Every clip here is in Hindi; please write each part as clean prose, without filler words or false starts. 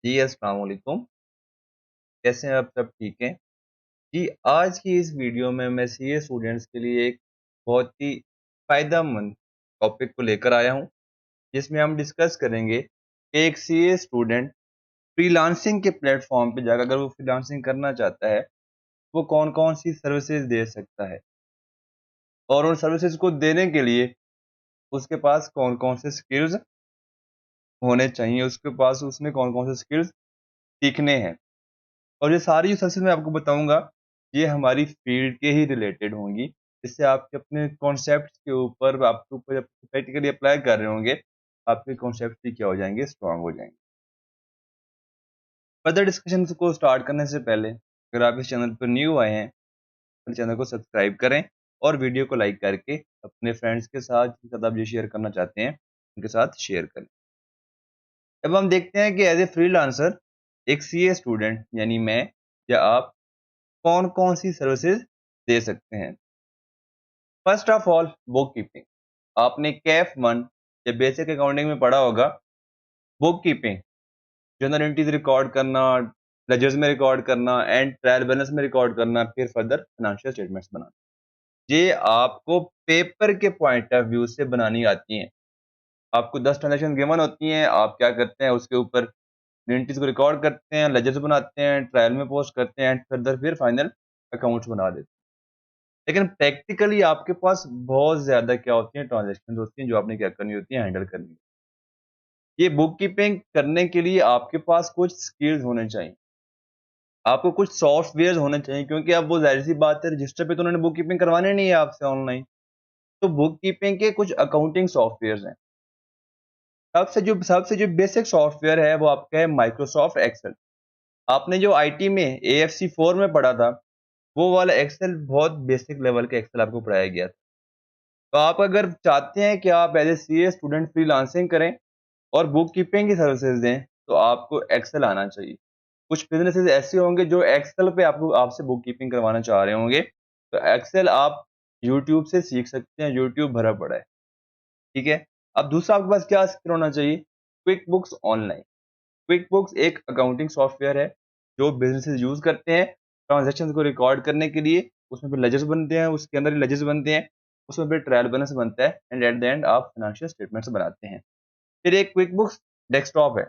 जी, अस्सलाम वालेकुम। कैसे हैं आप सब ठीक हैं? जी, आज की इस वीडियो में मैं सीए स्टूडेंट्स के लिए एक बहुत ही फ़ायदेमंद टॉपिक को लेकर आया हूँ, जिसमें हम डिस्कस करेंगे कि एक सीए स्टूडेंट फ्रीलांसिंग के प्लेटफ़ॉर्म पे जाकर अगर वो फ्रीलांसिंग करना चाहता है, वो कौन-कौन सी सर्विसेज़ दे सकता है और उन सर्विसेज़ को देने के लिए उसके पास कौन-कौन से स्किल्स होने चाहिए, उसके पास उसने कौन-कौन से स्किल्स सीखने हैं। और ये सारी जो सर्विसेज़ मैं आपको बताऊँगा, ये हमारी फ़ील्ड के ही रिलेटेड होंगी। इससे आपके अपने कॉन्सेप्ट्स के ऊपर आपके ऊपर जब प्रैक्टिकली अप्लाई कर रहे होंगे, आपके कॉन्सेप्ट्स भी क्या हो जाएँगे, स्ट्रॉन्ग हो जाएँगे। फर्दर डिस्कशंस को स्टार्ट करने से पहले, अगर आप इस चैनल पर न्यू आए हैं, तो चैनल को सब्सक्राइब करें और वीडियो को लाइक करके अपने फ्रेंड्स के साथ, जिनके साथ आप ये शेयर करना चाहते हैं, उनके साथ शेयर करें। अब हम देखते हैं कि एज़ ए फ्रीलांसर, एक सीए स्टूडेंट यानी मैं या आप कौन-कौन सी सर्विसेज़ दे सकते हैं। First of all book keeping. आपने कैफ 1 या बेसिक अकाउंटिंग में पढ़ा होगा। Book keeping, journal entries record करना, लेजर्स में रिकॉर्ड करना एंड ट्रायल बैलेंस में रिकॉर्ड करना, फिर फर्दर फाइनेंशियल स्टेटमेंट्स बनाना। ये आपको पेपर के पॉइंट ऑफ व्यू से बनानी आती हैं। आपको 10 ट्रांज़ैक्शन गिवन होती हैं, आप क्या करते हैं उसके ऊपर एंट्रीज को रिकॉर्ड करते हैं, लेजर्स बनाते हैं, ट्रायल में पोस्ट करते हैं एंड फर्दर फिर फाइनल अकाउंट्स बना देते हैं। लेकिन प्रैक्टिकली आपके पास बहुत ज़्यादा क्या होती हैं, ट्रांज़ैक्शंस होती हैं जो आपने क्या करनी होती है, हैंडल करनी है। ये बुक कीपिंग करने के लिए आपके पास कुछ स्किल्स होने चाहिए। आपको कुछ सॉफ्टवेयर्स होने चाहिए, क्योंकि अब वो ज़ाहिर-सी बात है, रजिस्टर पे तो उन्होंने बुक कीपिंग करवानी नहीं है आपसे ऑनलाइन। तो बुक कीपिंग के कुछ अकाउंटिंग सॉफ्टवेयर्स हैं। सबसे जो बेसिक सॉफ्टवेयर है वो आपका है माइक्रोसॉफ्ट एक्सेल। आपने जो आईटी में एएफसी 4 में पढ़ा था, वो वाला एक्सेल बहुत बेसिक लेवल का एक्सेल आपको पढ़ाया गया था। तो आप अगर चाहते हैं कि आप as a CA student freelancing करें और बुक कीपिंग की सर्विसेज़ दें, तो आपको एक्सेल आना चाहिए। कुछ बिज़नेसेज़ ऐसे होंगे जो एक्सेल पे आपको आपसे बुक कीपिंग करवाना चाह रहे होंगे, तो एक्सेल आप यूट्यूब से सीख सकते हैं, यूट्यूब भरा पड़ा है, ठीक है? अब दूसरा आपके पास क्या स्किल होना चाहिए? Quick books online. Quick books एक अकाउंटिंग सॉफ्टवेयर है, जो बिज़नेसेज़ यूज़ करते हैं, ट्रांज़ैक्शंस को रिकॉर्ड करने के लिए। उसमें फिर लेजर्स बनते हैं, उसके अंदर ही लेजर्स बनते हैं, उसमें फिर ट्रायल बैलेंस बनता है एंड एट द एंड आप फाइनेंशियल स्टेटमेंट्स बनाते हैं। फिर एक क्विक बुक्स डेस्कटॉप है।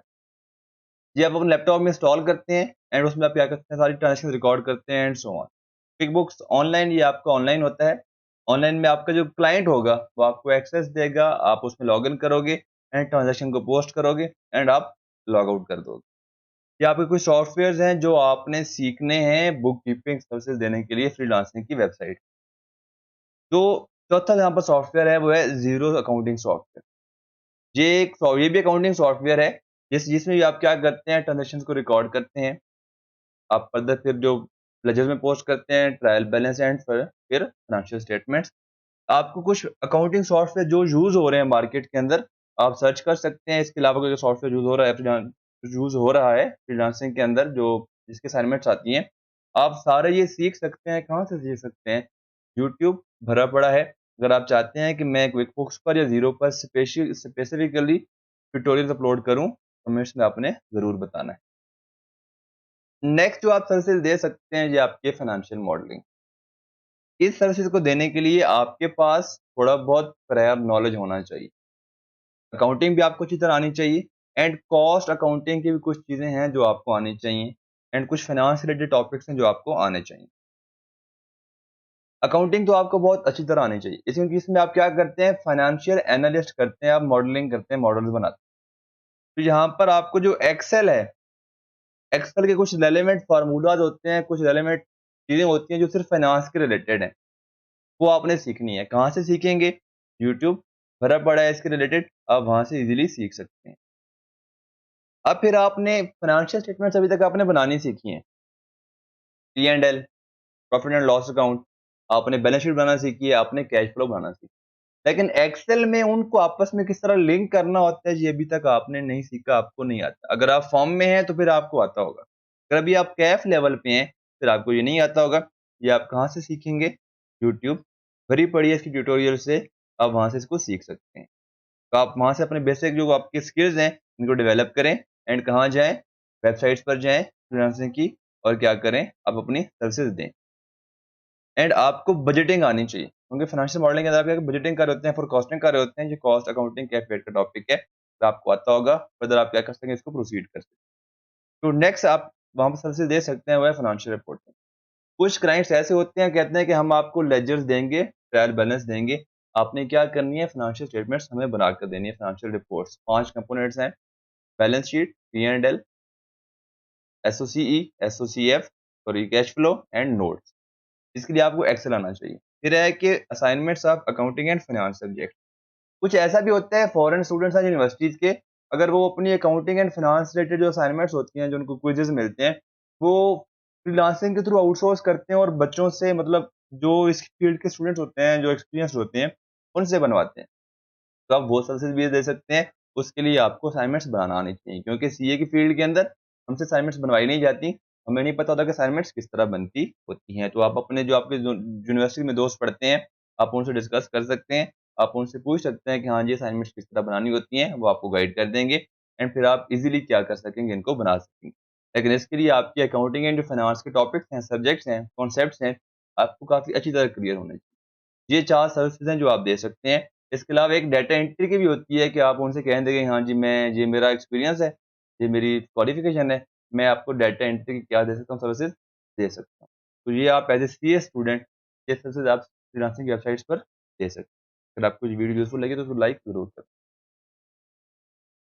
ये आप अपने लैपटॉप में इंस्टॉल करते हैं एंड उसमें आप क्या करते हैं, सारी ट्रांज़ैक्शन रिकॉर्ड करते हैं and so on. Quick books online, ये आपका ऑनलाइन होता है। ऑनलाइन में आपका जो क्लाइंट होगा, वो आपको एक्सेस देगा, आप उसमें लॉगिन करोगे एंड ट्रांज़ैक्शन को पोस्ट करोगे एंड आप लॉग आउट कर दोगे। ये आपके कुछ सॉफ्टवेयर्स हैं जो आपने सीखने हैं बुक कीपिंग सर्विसेज़ देने के लिए फ्रीलांसिंग की वेबसाइट। जो चौथा यहाँ पर सॉफ्टवेयर है वो है ज़ीरो अकाउंटिंग सॉफ्टवेयर। ये भी अकाउंटिंग सॉफ्टवेयर है, जिसमें भी आप क्या करते हैं, ट्रांज़ैक्शंस को रिकॉर्ड करते हैं। आप फर्दर फिर जो लेजर्स में पोस्ट करते हैं, ट्रायल बैलेंस एंड फिर फाइनेंशियल स्टेटमेंट्स। आपको कुछ अकाउंटिंग सॉफ्टवेयर जो यूज़ हो रहे हैं मार्केट के अंदर, आप सर्च कर सकते हैं। इसके अलावा कोई सॉफ्टवेयर यूज़ हो रहा है फ्रीलांसिंग के अंदर, जो जिसकी असाइनमेंट्स आती हैं, आप सारे ये सीख सकते हैं। कहाँ से सीख सकते हैं? यूट्यूब भरा पड़ा है। अगर आप चाहते हैं कि मैं क्विकबुक्स पर या ज़ीरो पर स्पेसिफिकली ट्यूटोरियल्स अपलोड करूँ, तो मैं इसमें आपने ज़रूर बताना है। नेक्स्ट जो आप सर्विसेज़ दे सकते हैं, ये आपकी फाइनेंशियल मॉडलिंग। इस सर्विसेज़ को देने के लिए आपके पास थोड़ा बहुत प्रायर नॉलेज होना चाहिए। अकाउंटिंग भी आपको अच्छी तरह आनी चाहिए एंड कॉस्ट अकाउंटिंग की भी कुछ चीज़ें हैं जो आपको आनी चाहिए एंड कुछ फाइनेंस रिलेटेड टॉपिक्स हैं जो आपको आने चाहिए। अकाउंटिंग तो आपको बहुत अच्छी तरह आनी चाहिए। इसमें आप क्या करते हैं, फाइनेंशियल एनालिस्ट करते हैं, आप मॉडलिंग करते हैं, मॉडल्स बनाते हैं। तो यहाँ पर आपको जो एक्सेल है, एक्सेल के कुछ रेलेवेंट फार्मूलाज़ होते हैं, कुछ रेलेवेंट चीज़ें होती हैं जो सिर्फ़ फाइनेंस के रिलेटेड हैं। वो आपने सीखनी है। कहाँ से सीखेंगे? यूट्यूब भरा पड़ा है इसके रिलेटेड, आप वहाँ से ईज़िली सीख सकते हैं। अब फिर आपने फाइनेंशियल स्टेटमेंट्स अभी तक आपने बनानी सीखी हैं। P and L, profit and loss account, आपने बैलेंस शीट बनाना सीखी है, आपने कैश फ्लो बनाना सीखा। लेकिन एक्सेल में उनको आपस में किस तरह लिंक करना होता है, ये अभी तक आपने नहीं सीखा, आपको नहीं आता। अगर आप फॉर्म में हैं तो फिर आपको आता होगा। अगर अभी आप कैफ लेवल पे हैं, फिर आपको ये नहीं आता होगा। ये आप कहाँ से सीखेंगे? यूट्यूब भरी पड़ी है इसकी ट्यूटोरियल से, आप वहाँ से इसको सीख सकते हैं। तो आप वहाँ से अपने बेसिक जो आपके स्किल्स हैं, इनको डेवलप करें एंड कहाँ जाएँ? वेबसाइट्स पर जाएँ फ्रीलांसिंग की और क्या करें, आप अपनी सर्विसेज़ दें। एंड आपको बजटिंग आनी चाहिए, क्योंकि फाइनेंशियल मॉडलिंग के अंदर आप बजटिंग कर रहे होते हैं, फोरकास्टिंग कर रहे होते हैं, ये कॉस्ट अकाउंटिंग के पेड का टॉपिक है, तो आपको आता होगा, फर्दर आप क्या कर सकते हैं, इसको प्रोसीड कर सकते हैं। तो नेक्स्ट आप वहाँ पे सर्विसेज दे सकते हैं, वो है फाइनेंशियल रिपोर्टिंग। कुछ क्लाइंट्स ऐसे होते हैं, कहते हैं कि हम आपको लेजर्स देंगे, ट्रायल बैलेंस देंगे, आपने क्या करनी है, फाइनेंशियल स्टेटमेंट्स हमें बनाकर देनी है, फाइनेंशियल रिपोर्ट्स। 5 कंपोनेंट्स हैं, balance sheet, P&L, SOCE, SOCF, sorry cash flow and notes. इसके लिए आपको एक्सेल आना चाहिए। फिर है कि assignments of accounting and finance subject. कुछ ऐसा भी होता है, फॉरेन स्टूडेंट्स हैं यूनिवर्सिटीज़ के, अगर वो अपनी अकाउंटिंग एंड फाइनेंस रिलेटेड जो असाइनमेंट्स होती हैं, जो उनको क्विज़ेज़ मिलते हैं, वो फ्रीलांसिंग के थ्रू आउटसोर्स करते हैं और बच्चों से, मतलब जो इस फील्ड के स्टूडेंट्स होते हैं, जो एक्सपीरियंस्ड होते हैं, उनसे बनवाते हैं। तो आप वो सर्विसेज भी दे सकते हैं। उसके लिए आपको असाइनमेंट्स बनाना आनी चाहिए, क्योंकि सीए की फील्ड के अंदर हमसे असाइनमेंट्स बनवाई नहीं जाती। हमें नहीं पता होता कि असाइनमेंट्स किस तरह बनती होती हैं। तो आप अपने जो आपके जो यूनिवर्सिटी में दोस्त पढ़ते हैं, आप उनसे डिस्कस कर सकते हैं। आप उनसे पूछ सकते हैं कि हाँ जी, असाइनमेंट्स किस तरह बनानी होती हैं, वो आपको गाइड कर देंगे एंड फिर आप इज़िली क्या कर सकेंगे, इनको बना सकेंगे। लेकिन इसके लिए आपकी अकाउंटिंग एंड जो फाइनेंस के टॉपिक्स हैं, सब्जेक्ट्स हैं, कॉन्सेप्ट्स हैं, आपको काफ़ी अच्छी तरह क्लियर होने चाहिए। ये 4 सर्विसेज़ हैं जो आप दे सकते हैं। इसके अलावा एक डाटा एंट्री की भी होती है कि आप उनसे कह दें कि हाँ जी, मैं ये मेरा एक्सपीरियंस है, ये मेरी क्वालिफ़िकेशन है, मैं आपको डाटा एंट्री की क्या दे सकता हूँ, सर्विसेज़ दे सकता हूँ। तो ये आप एज़ ए सीए स्टूडेंट ये सर्विसेज़ आप फ्रीलांसिंग वेबसाइट्स पर दे सकते हैं। अगर आपको ये वीडियो यूज़फुल लगी तो उसको लाइक ज़रूर करें।